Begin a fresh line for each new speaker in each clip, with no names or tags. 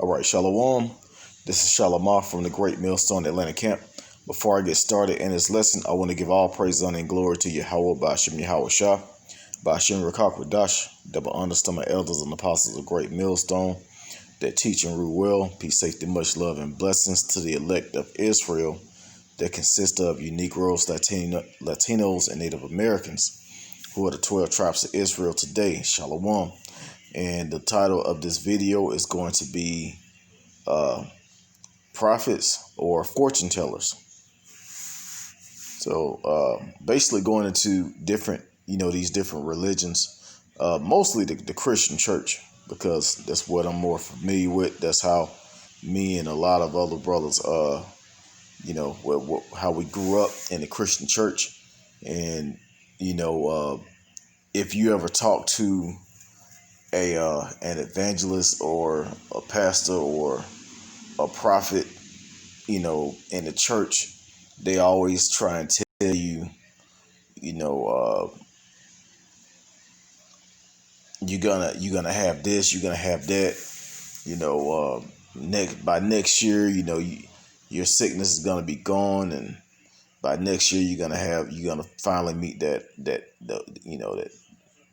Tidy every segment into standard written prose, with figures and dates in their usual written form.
All right, Shalom. This is Shalamar from the Great Millstone Atlanta Camp. Before I get started in this lesson, I want to give all praise, honor, and glory to Yahweh, Ba'ashem Yahweh Shah, Ba'ashem Rakakwadash, double honors to my elders and apostles of Great Millstone that teach and rule well. Peace, safety, much love, and blessings to the elect of Israel that consist of you Negroes, Latinos, and Native Americans, who are the 12 tribes of Israel today. Shalom. And the title of this video is going to be prophets or fortune tellers. So basically going into different, these different religions, mostly the Christian church, because that's what I'm more familiar with. That's how me and a lot of other brothers, how we grew up in the Christian church. And, if you ever talk to an evangelist or a pastor or a prophet, in the church, they always try and tell you, you're gonna have this, you're gonna have that, by next year, your sickness is gonna be gone, and by next year you're gonna finally meet the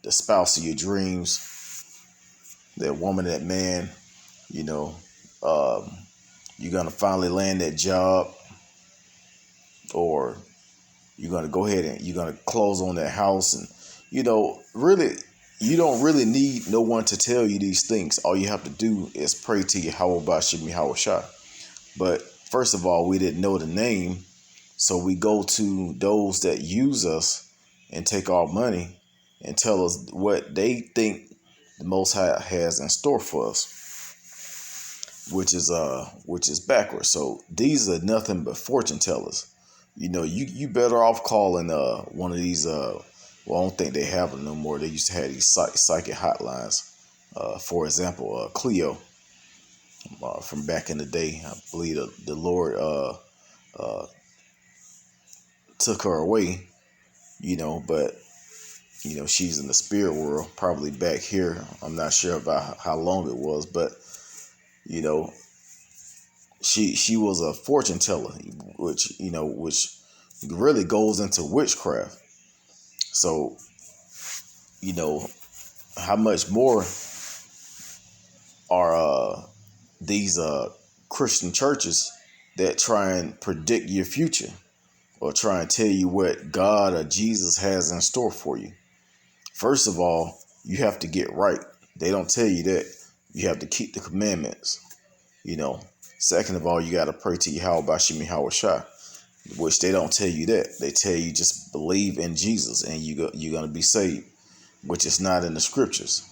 spouse of your dreams, that woman, that man, you're going to finally land that job, or you're going to go ahead and you're going to close on that house. And, really, you don't really need no one to tell you these things. All you have to do is pray to Yahweh Ba'ashem Yahweh Shah. But first of all, we didn't know the name. So we go to those that use us and take our money and tell us what they think the Most High has in store for us, which is backwards. So these are nothing but fortune tellers. You better off calling one of these. Well, I don't think they have them no more. They used to have these psychic hotlines. For example, Cleo from back in the day. I believe the Lord took her away. But she's in the spirit world, probably back here. I'm not sure about how long it was, but she was a fortune teller, which really goes into witchcraft. So, how much more are these Christian churches that try and predict your future or try and tell you what God or Jesus has in store for you? First of all, you have to get right. They don't tell you that. You have to keep the commandments. Second of all, you got to pray to Yahweh Ba'ashem Yahweh Shah, which they don't tell you that. They tell you just believe in Jesus and you're going to be saved, which is not in the scriptures.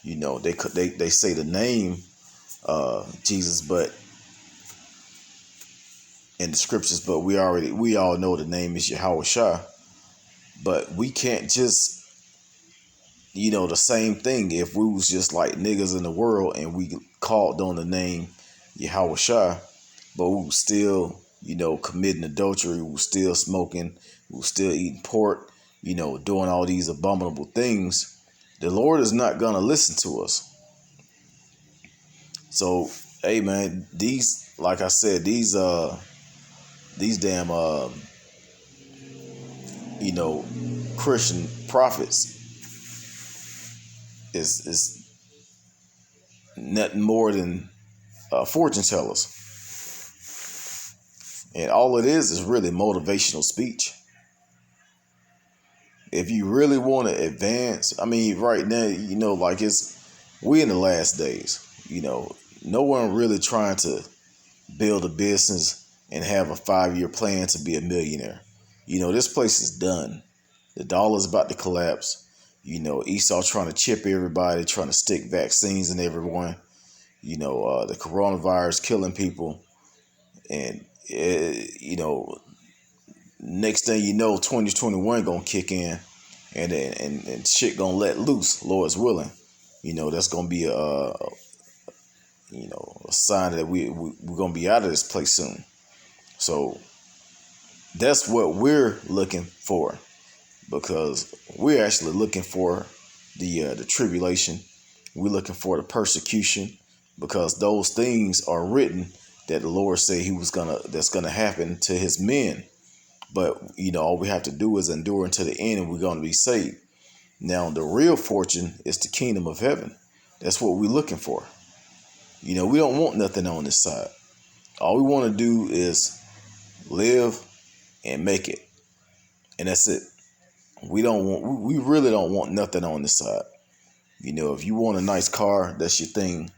They say the name Jesus, but in the scriptures, but we all know the name is Yahweh Shah. But we can't just, the same thing if we was just like niggas in the world and we called on the name Yahweh Shah, but we was still, committing adultery, we was still smoking, we was still eating pork, doing all these abominable things. The Lord is not going to listen to us. So, hey man, like I said, these damn, Christian prophets is nothing more than fortune tellers. And all it is really motivational speech. If you really want to advance, right now, we in the last days, no one really trying to build a business and have a 5-year plan to be a millionaire. This place is done. The dollar's about to collapse. Esau trying to chip everybody, trying to stick vaccines in everyone. The coronavirus killing people. And, next thing you know, 2021 going to kick in and shit going to let loose, Lord's willing. That's going to be a sign that we're going to be out of this place soon. So that's what we're looking for, because we're actually looking for the tribulation, We're looking for the persecution, because those things are written that the Lord said that's gonna happen to his men. But all we have to do is endure until the end, and we're gonna be saved. Now, the real fortune is the kingdom of heaven. That's what we're looking for. We don't want nothing on this side. All we want to do is live and make it, and that's it. We really don't want nothing on this side. If you want a nice car, that's your thing.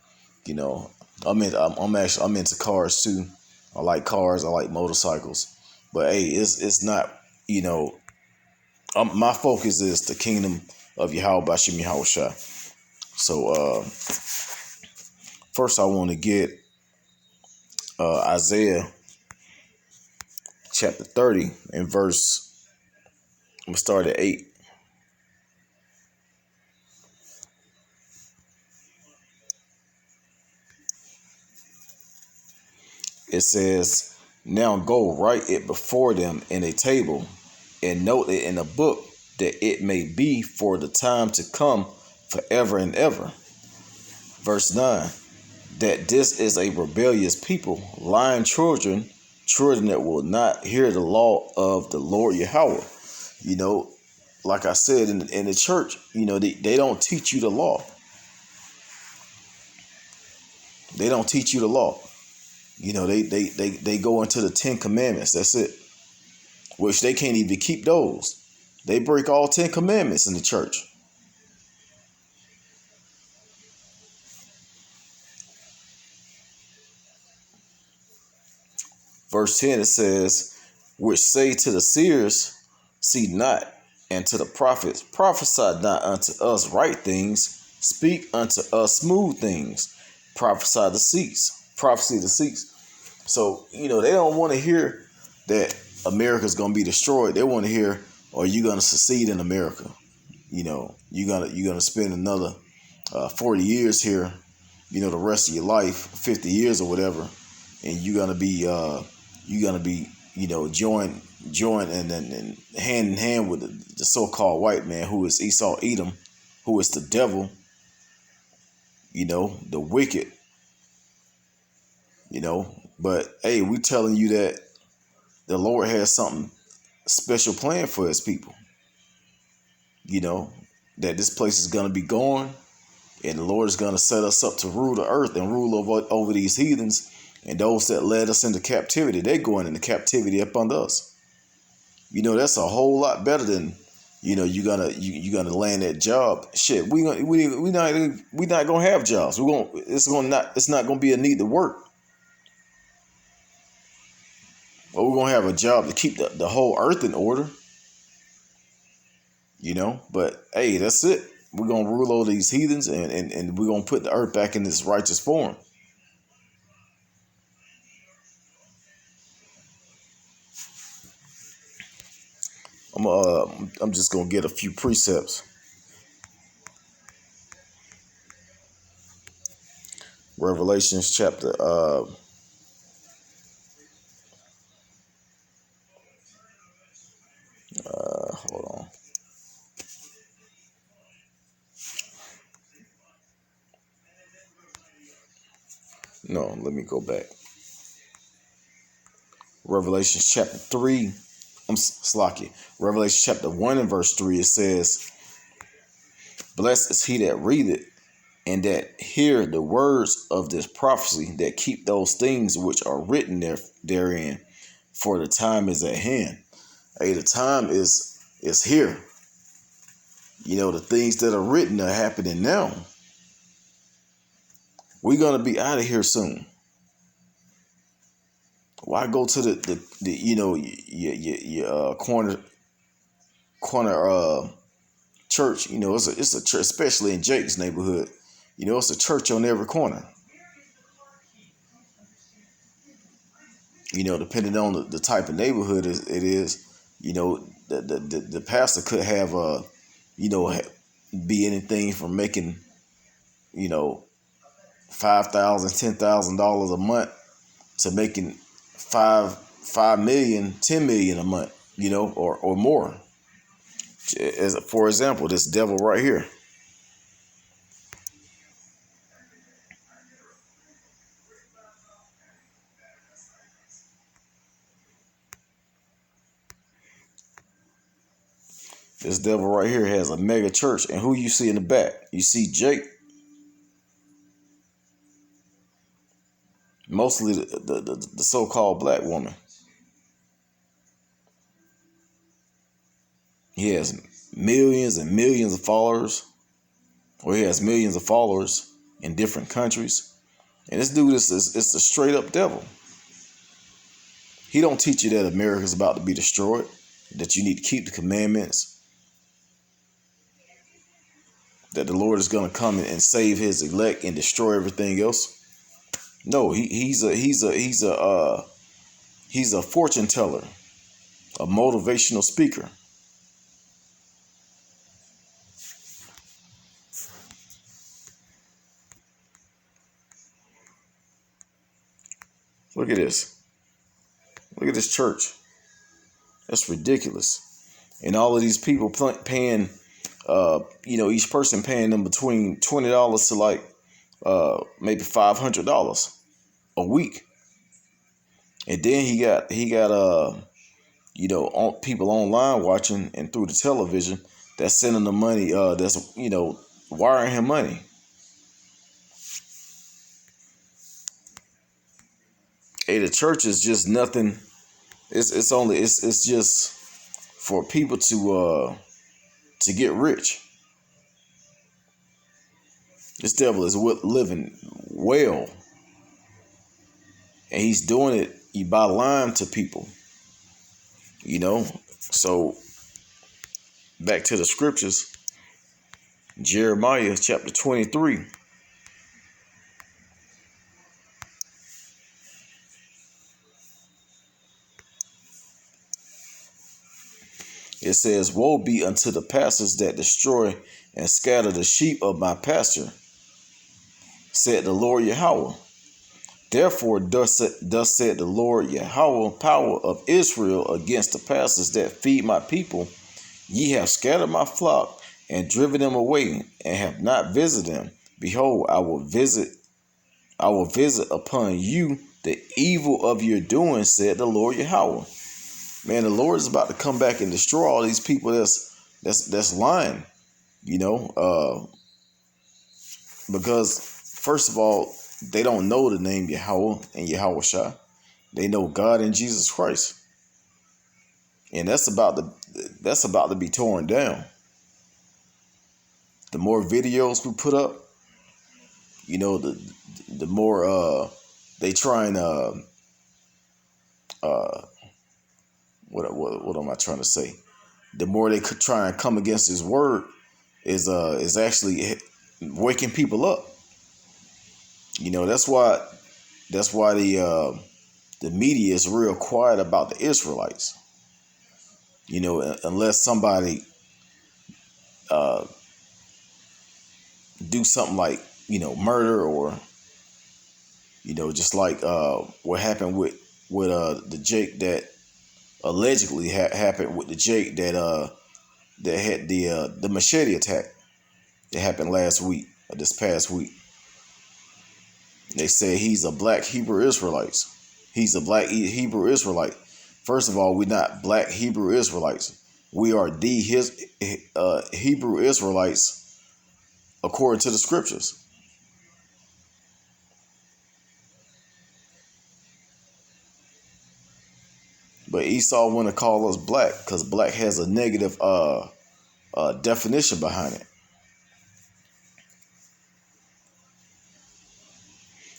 I'm into cars too. I like cars. I like motorcycles. But hey, it's not. My focus is the kingdom of Yahweh Bashim Yahweh Shai. So first, I want to get Isaiah chapter 30 and verse. I'm gonna start at 8. It says, "Now go write it before them in a table, and note it in a book, that it may be for the time to come forever and ever." Verse 9, "That this is a rebellious people, lying children that will not hear the law of the Lord Yahweh." Like I said in the church, they don't teach you the law. They don't teach you the law. They go into the 10 commandments. That's it. Which they can't even keep those. They break all 10 commandments in the church. Verse 10, it says, "Which say to the seers, see not, and to the prophets, prophesy not unto us right things, speak unto us smooth things, prophesy deceits." Prophecy deceits. So, they don't want to hear that America's going to be destroyed. They want to hear, are you going to succeed in America? You're gonna spend another 40 years here, the rest of your life, 50 years or whatever, and you're gonna be join and hand in hand with the so-called white man, who is Esau Edom, who is the devil, the wicked, But hey, we telling you that the Lord has something special planned for his people. That this place is gonna be gone, and the Lord is gonna set us up to rule the earth and rule over these heathens, and those that led us into captivity. They're going into captivity up under us. That's a whole lot better than you're gonna land that job. Shit, we not gonna have jobs. It's not gonna be a need to work. But we're gonna have a job to keep the whole earth in order. But hey, that's it. We're gonna rule over these heathens, and we're gonna put the earth back in its righteous form. I'm just gonna get a few precepts. Revelations chapter hold on. No, let me go back. Revelation chapter 3. I'm slocky. Revelation chapter 1 and verse 3. It says, "Blessed is he that readeth, and that hear the words of this prophecy, that keep those things which are written therein, for the time is at hand." Hey, the time is here. The things that are written are happening now. We're gonna be out of here soon. Why go to the your corner church? It's a church, especially in Jake's neighborhood. It's a church on every corner. Depending on the type of neighborhood it is, the pastor could have be anything from making $5,000, $10,000 a month to making 5 million, 10 million a month, or more. For example, this devil right here. This devil right here has a mega church, and who you see in the back? You see Jake. Mostly the so-called black woman. He has millions and millions of followers, or he has millions of followers in different countries. And this dude is a straight up devil. He don't teach you that America's about to be destroyed, that you need to keep the commandments, that the Lord is going to come and save his elect and destroy everything else. No, he's a fortune teller, a motivational speaker. Look at this. Look at this church. That's ridiculous. And all of these people paying, each person paying them between $20 to like maybe $500 a week. And then he got people online watching and through the television that's sending the money, that's wiring him money. Hey, the church is just nothing. It's just for people to get rich. This devil is living well, and he's doing it by lying to people. So back to the scriptures, Jeremiah chapter 23. It says, "Woe be unto the pastors that destroy and scatter the sheep of my pasture, said the Lord Yahweh. Therefore, thus said the Lord Yahweh, power of Israel, against the pastors that feed my people. Ye have scattered my flock and driven them away, and have not visited them. Behold, I will visit upon you the evil of your doing, said the Lord Yahweh." Man, the Lord is about to come back and destroy all these people that's lying, because first of all, they don't know the name Yahweh and Yahweh Shah. They know God and Jesus Christ, and that's about to be torn down. The more videos we put up, the more they try and what am I trying to say? The more they could try and come against his word is actually waking people up. That's why the media is real quiet about the Israelites. Unless somebody do something like murder, or just like what happened with the Jake that allegedly happened with the Jake that had the machete attack that happened this past week. They say he's a black Hebrew Israelite. He's a black Hebrew Israelite. First of all, we're not black Hebrew Israelites. We are his Hebrew Israelites according to the scriptures. But Esau want to call us black because black has a negative definition behind it.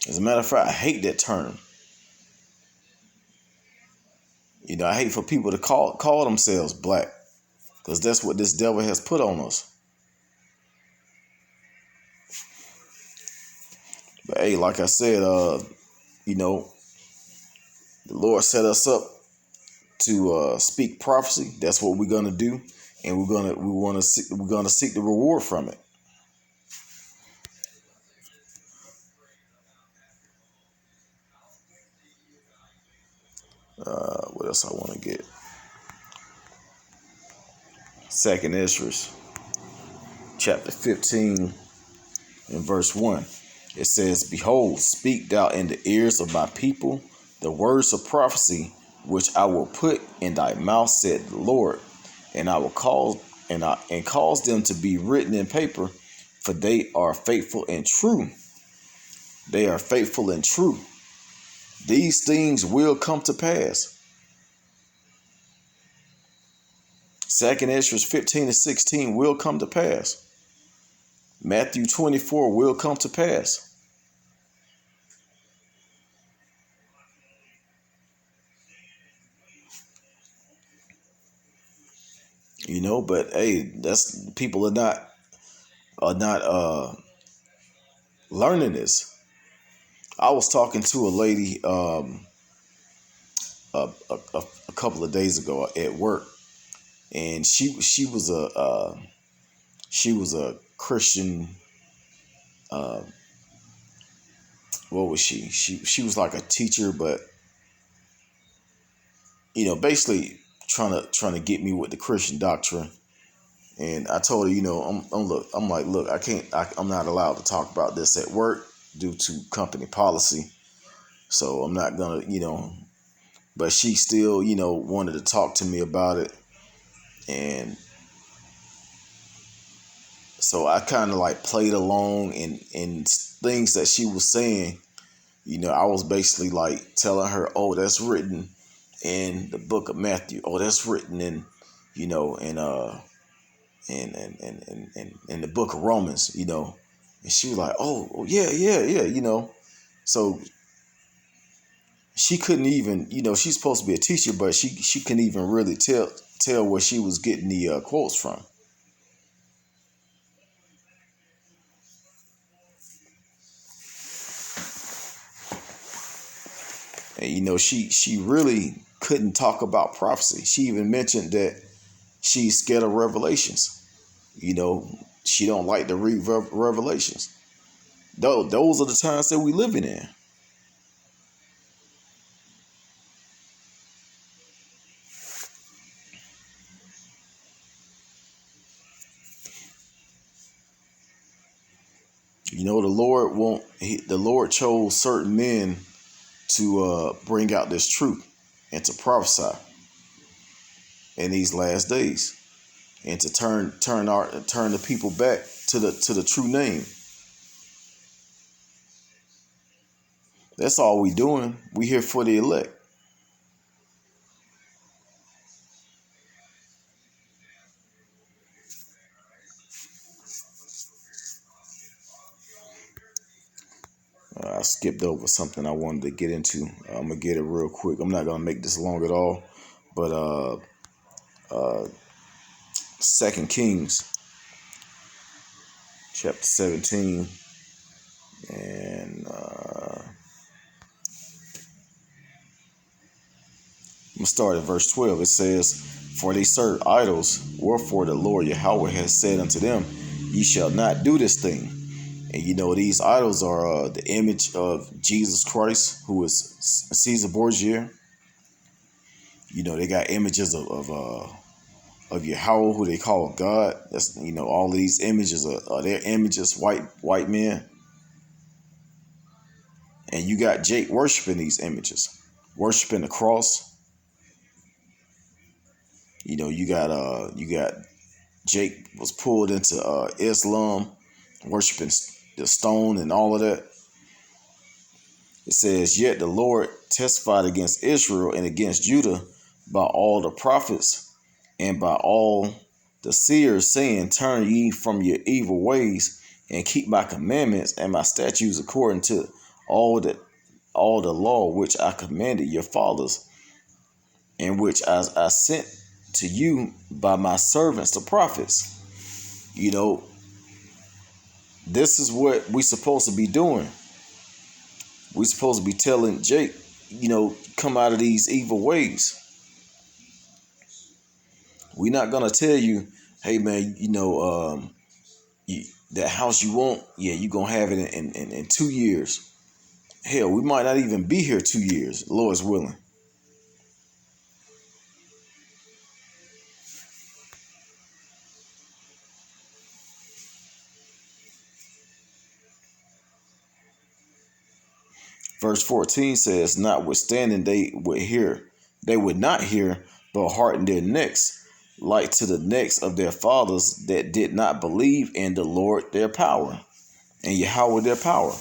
As a matter of fact, I hate that term. I hate for people to call themselves black, because that's what this devil has put on us. But hey, like I said, the Lord set us up to speak prophecy. That's what we're gonna do, and we're gonna seek the reward from it. What else I want to get? Second Ezra, chapter 15, and verse 1. It says, "Behold, speak thou in the ears of my people the words of prophecy, which I will put in thy mouth, said the Lord, and I will and cause them to be written in paper, for they are faithful and true. They are faithful and true. These things will come to pass. 2nd Ezra 15 and 16 will come to pass. Matthew 24 will come to pass. But hey, that's people are not learning this. I was talking to a lady a couple of days ago at work, and she was a Christian. Uh, what was she? She was like a teacher, but basically trying to get me with the Christian doctrine. And I told her, I'm like, look, I'm not allowed to talk about this at work due to company policy. So I'm not gonna, but she still, wanted to talk to me about it. And so I kind of like played along in things that she was saying. I was basically like telling her, oh, that's written in the book of Matthew. Oh, that's written in, in in the book of Romans, And she was like, oh yeah. So she couldn't even, she's supposed to be a teacher, but she couldn't even really tell where she was getting the quotes from. And she really couldn't talk about prophecy. She even mentioned that she's scared of Revelations. She don't like to read Revelations. Those are the times that we living in. The Lord chose certain men to bring out this truth and to prophesy in these last days, and to turn the people back to the true name. That's all we doing. We here for the elect. I skipped over something I wanted to get into. I'm gonna get it real quick. I'm not gonna make this long at all, but 2 Kings chapter 17 and I'm gonna start at verse 12. It says, "For they serve idols, wherefore the Lord Yahweh has said unto them, Ye shall not do this thing." And these idols are the image of Jesus Christ, who is Caesar Borgia. They got images of Yahweh, who they call God. That's all of these images are their images, white men. And you got Jake worshiping these images, worshiping the cross. You got Jake was pulled into Islam, worshiping the stone and all of that. It says, "Yet the Lord testified against Israel and against Judah by all the prophets and by all the seers, saying, Turn ye from your evil ways and keep my commandments and my statutes according to all the law which I commanded your fathers, and which I sent to you by my servants the prophets." This is what we supposed to be doing. We supposed to be telling Jake, come out of these evil ways. We're not gonna tell you, hey man, that house you want, yeah, you gonna have it in 2 years. Hell, we might not even be here 2 years, Lord's willing. Verse 14 says, "Notwithstanding they would not hear, but harden their necks, like to the necks of their fathers that did not believe in the Lord their power and Yahweh their power.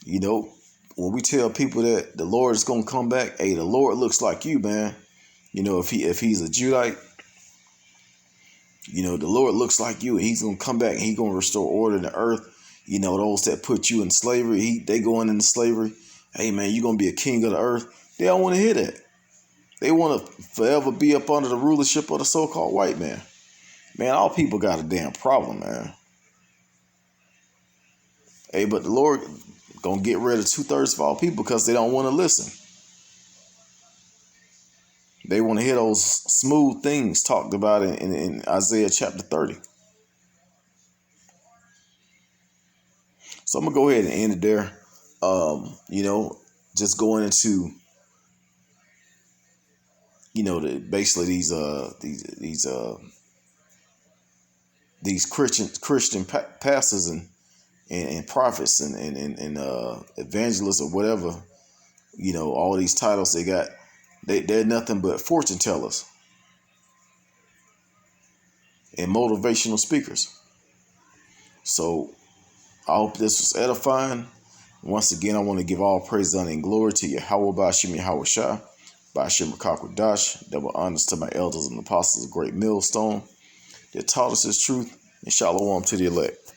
You know, when we tell people that the Lord is gonna come back, hey, the Lord looks like you, man. You know, if he's a Judite, you know, the Lord looks like you, and he's gonna come back and he's gonna restore order in the earth. You know, those that put you in slavery, they going into slavery. Hey man, you're gonna be a king of the earth. They don't want to hear that. They want to forever be up under the rulership of the so-called white man. Man, all people got a damn problem, man. Hey, but the Lord gonna get rid of 2/3 of all people because they don't want to listen. They want to hear those smooth things talked about in Isaiah chapter 30. So I'm gonna go ahead and end it there. You know, just going into, you know, basically these Christian pastors and prophets and evangelists or whatever, you know, all these titles they got, they're nothing but fortune tellers and motivational speakers. So I hope this was edifying. Once again, I want to give all praise, honor, and glory to Yahweh Bashim Yahweh Shah, Bashim Dash, double honors to my elders and apostles of Great Millstone that taught us his truth, and shalom to the elect.